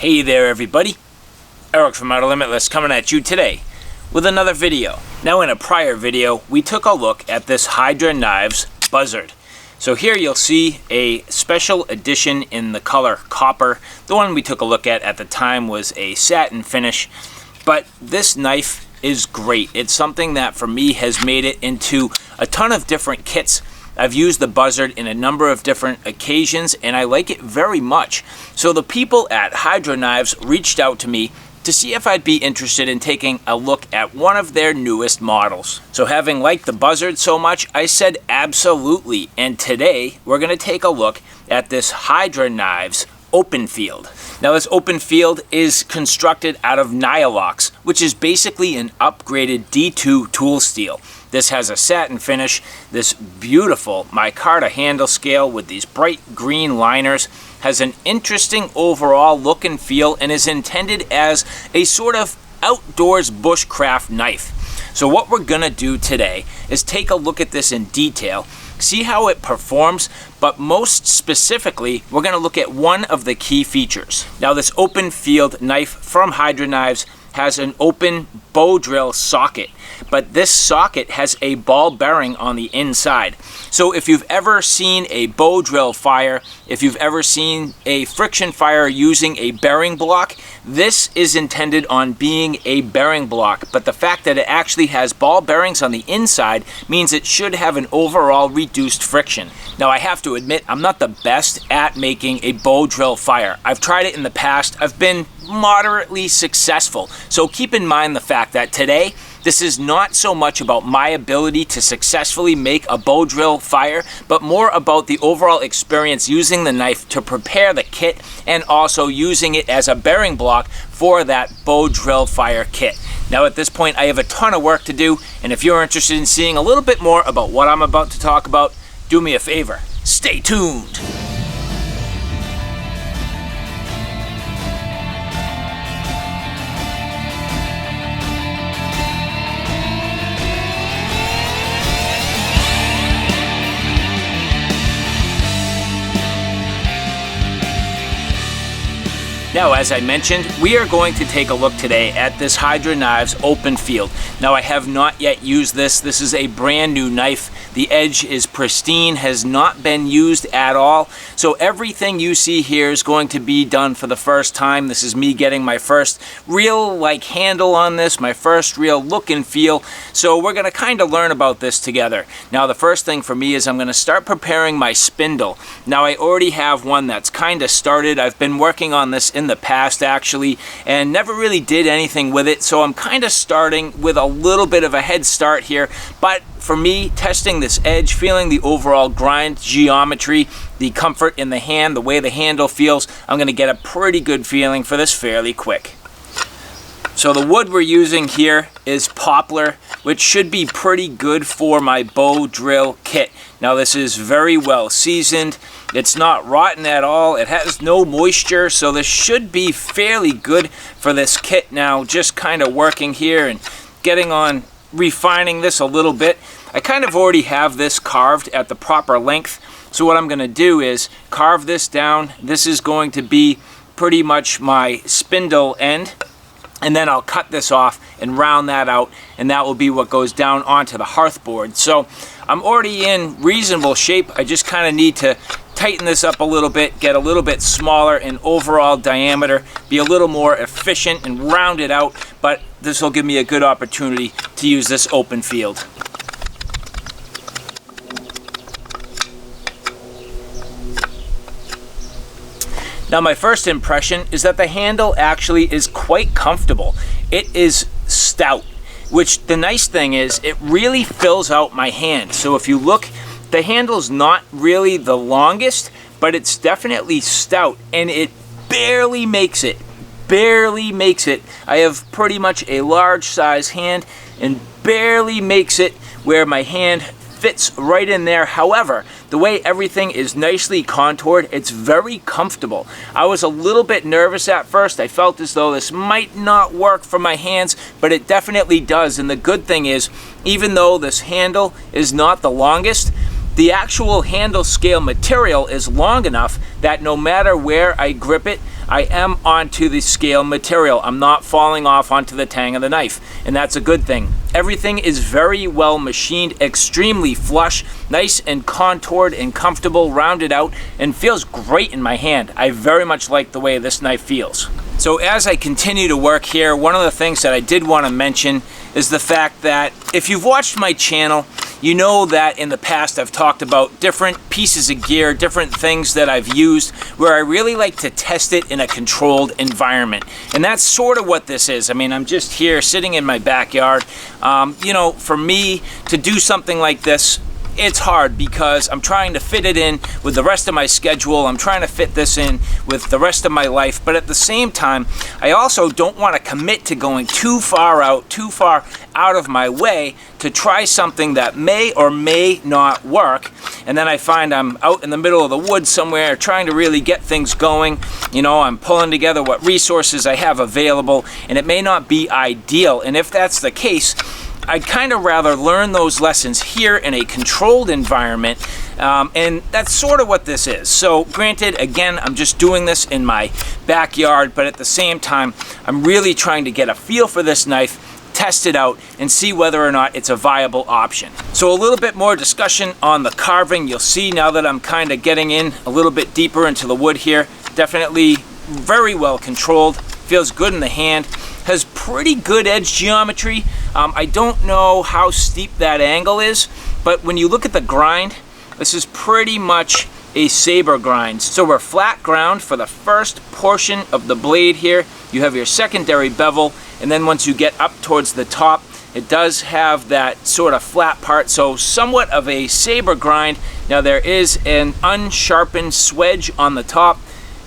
Hey there everybody, Eric from Outer Limitless coming at you today with another video. Now in a prior video, we took a look at this Hydra Knives Buzzard. So here you'll see a special edition in the color copper. The one we took a look at the time was a satin finish, but this knife is great. It's something that for me has made it into a ton of different kits. I've used the Buzzard in a number of different occasions and I like it very much. So the people at Hydra Knives reached out to me to see if I'd be interested in taking a look at one of their newest models. So having liked the Buzzard so much, I said absolutely. And today we're going to take a look at this Hydra Knives Openfield. Now this Openfield is constructed out of Nylox, which is basically an upgraded D2 tool steel. This has a satin finish, this beautiful micarta handle scale with these bright green liners, has an interesting overall look and feel, and is intended as a sort of outdoors bushcraft knife. So what we're gonna do today is take a look at this in detail, see how it performs, but most specifically, we're gonna look at one of the key features. Now this Openfield knife from Hydra Knives has an open Bowdrill socket, but this socket has a ball bearing on the inside. So if you've ever seen a Bowdrill fire, if you've ever seen a friction fire using a bearing block, this is intended on being a bearing block, but the fact that it actually has ball bearings on the inside means it should have an overall reduced friction. Now I have to admit, I'm not the best at making a Bowdrill fire. I've tried it in the past, I've been moderately successful. So keep in mind the fact that today, this is not so much about my ability to successfully make a Bowdrill fire, but more about the overall experience using the knife to prepare the kit and also using it as a bearing block for that Bowdrill fire kit. Now at this point, I have a ton of work to do, and if you're interested in seeing a little bit more about what I'm about to talk about, do me a favor, stay tuned. Now, as I mentioned, we are going to take a look today at this Hydra Knives Openfield. Now, I have not yet used this. This is a brand new knife. The edge is pristine, has not been used at all. So everything you see here is going to be done for the first time. This is me getting my first real handle on this, my first real look and feel. So we're gonna kind of learn about this together. Now, the first thing for me is I'm gonna start preparing my spindle. Now, I already have one that's kind of started. I've been working on this in the past actually and never really did anything with it, so I'm kind of starting with a little bit of a head start here. But for me, testing this edge, feeling the overall grind geometry, the comfort in the hand, the way the handle feels, I'm going to get a pretty good feeling for this fairly quick. So the wood we're using here is poplar, which should be pretty good for my Bowdrill kit. Now this is very well seasoned. It's not rotten at all. It has no moisture, so this should be fairly good for this kit. Now just kind of working here and getting on refining this a little bit. I kind of already have this carved at the proper length. So what I'm going to do is carve this down. This is going to be pretty much my spindle end. And then I'll cut this off and round that out, and that will be what goes down onto the hearthboard. So I'm already in reasonable shape. I just kind of need to tighten this up a little bit, get a little bit smaller in overall diameter, be a little more efficient and round it out, but this will give me a good opportunity to use this Openfield. Now my first impression is that the handle actually is quite comfortable. It is stout, which the nice thing is it really fills out my hand. So if you look, the handle's not really the longest, but it's definitely stout and it barely makes it. I have pretty much a large size hand and barely makes it where my hand fits right in there. However, the way everything is nicely contoured, it's very comfortable. I was a little bit nervous at first. I felt as though this might not work for my hands, but it definitely does. And the good thing is, even though this handle is not the longest, The actual handle scale material is long enough that no matter where I grip it, I am onto the scale material. I'm not falling off onto the tang of the knife, and that's a good thing. Everything is very well machined, extremely flush, nice and contoured and comfortable, rounded out, and feels great in my hand. I very much like the way this knife feels. So as I continue to work here, one of the things that I did want to mention is the fact that if you've watched my channel, you know that in the past I've talked about different pieces of gear, different things that I've used where I really like to test it in a controlled environment. And that's sort of what this is. I mean, I'm just here sitting in my backyard. You know, for me to do something like this, it's hard because I'm trying to fit it in with the rest of my schedule. I'm trying to fit this in with the rest of my life. But at the same time, I also don't want to commit to going too far out of my way to try something that may or may not work. And then I find I'm out in the middle of the woods somewhere trying to really get things going. You know, I'm pulling together what resources I have available, and it may not be ideal. And if that's the case, I'd kind of rather learn those lessons here in a controlled environment, and that's sort of what this is. So granted, again, I'm just doing this in my backyard, but at the same time, I'm really trying to get a feel for this knife, test it out, and see whether or not it's a viable option. So a little bit more discussion on the carving. You'll see now that I'm kind of getting in a little bit deeper into the wood here. Definitely very well controlled, feels good in the hand, has pretty good edge geometry. I don't know how steep that angle is, but when you look at the grind, this is pretty much a saber grind. So we're flat ground for the first portion of the blade here. You have your secondary bevel, and then once you get up towards the top, it does have that sort of flat part, so somewhat of a saber grind. Now there is an unsharpened swedge on the top,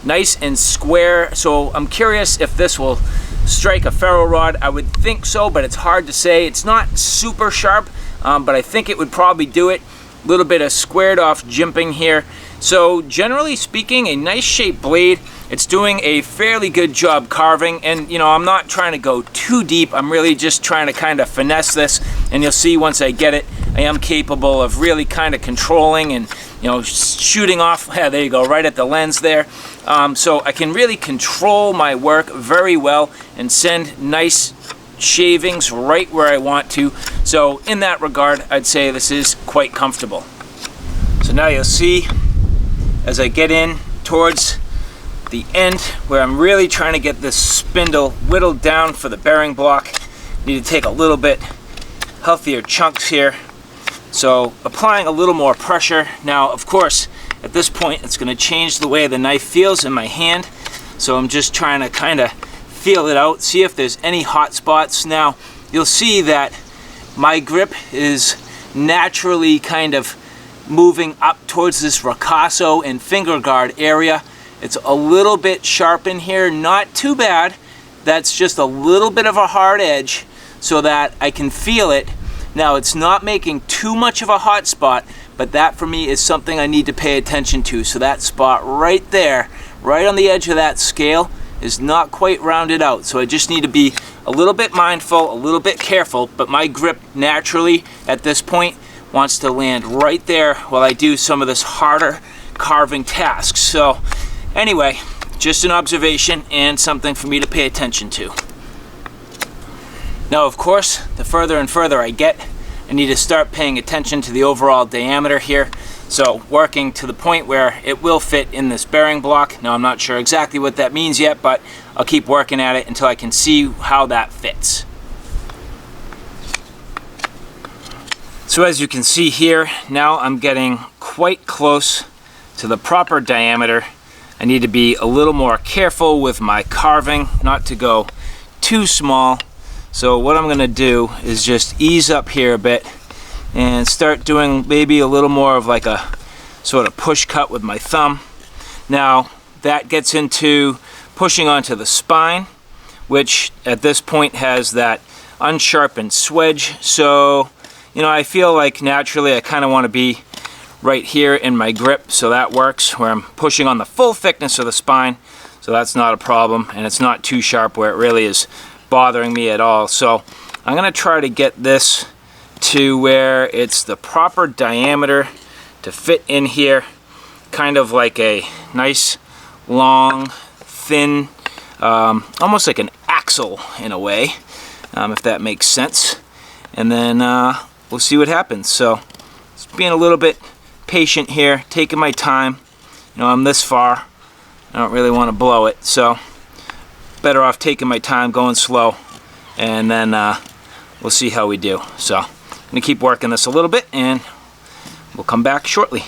nice and square, so I'm curious if this will strike a ferro rod. I would think so, but it's hard to say. It's not super sharp, but I think it would probably do it. A little bit of squared off jimping here. So generally speaking, a nice shaped blade. It's doing a fairly good job carving, and you know, I'm not trying to go too deep. I'm really just trying to kind of finesse this, and you'll see once I get it, I am capable of really kind of controlling and, you know, shooting off. Yeah, there you go, right at the lens there. So I can really control my work very well and send nice shavings right where I want to. So in that regard, I'd say this is quite comfortable. So now you'll see as I get in towards the end where I'm really trying to get this spindle whittled down for the bearing block. Need to take a little bit healthier chunks here. So applying a little more pressure. Now, of course, at this point, it's going to change the way the knife feels in my hand. So I'm just trying to kind of feel it out, see if there's any hot spots. Now, you'll see that my grip is naturally kind of moving up towards this ricasso and finger guard area. It's a little bit sharp in here, not too bad. That's just a little bit of a hard edge so that I can feel it. Now, it's not making too much of a hot spot, but that for me is something I need to pay attention to. So that spot right there, right on the edge of that scale, is not quite rounded out. So I just need to be a little bit mindful, a little bit careful, but my grip naturally at this point wants to land right there while I do some of this harder carving tasks. So anyway, just an observation and something for me to pay attention to. Now, of course, the further and further I get, I need to start paying attention to the overall diameter here. So working to the point where it will fit in this bearing block. Now, I'm not sure exactly what that means yet, but I'll keep working at it until I can see how that fits. So as you can see here, now I'm getting quite close to the proper diameter. I need to be a little more careful with my carving, not to go too small. So what I'm going to do is just ease up here a bit and start doing maybe a little more of like a sort of push cut with my thumb. Now that gets into pushing onto the spine, which at this point has that unsharpened swedge. So, you know, I feel like naturally I kind of want to be right here in my grip, so that works, where I'm pushing on the full thickness of the spine. So that's not a problem, and it's not too sharp where it really is bothering me at all. So I'm going to try to get this to where it's the proper diameter to fit in here, kind of like a nice long thin, almost like an axle in a way, if that makes sense. And then we'll see what happens. So just being a little bit patient here, taking my time. You know, I'm this far. I don't really want to blow it, so better off taking my time, going slow, and then we'll see how we do. So I'm going to keep working this a little bit, and we'll come back shortly.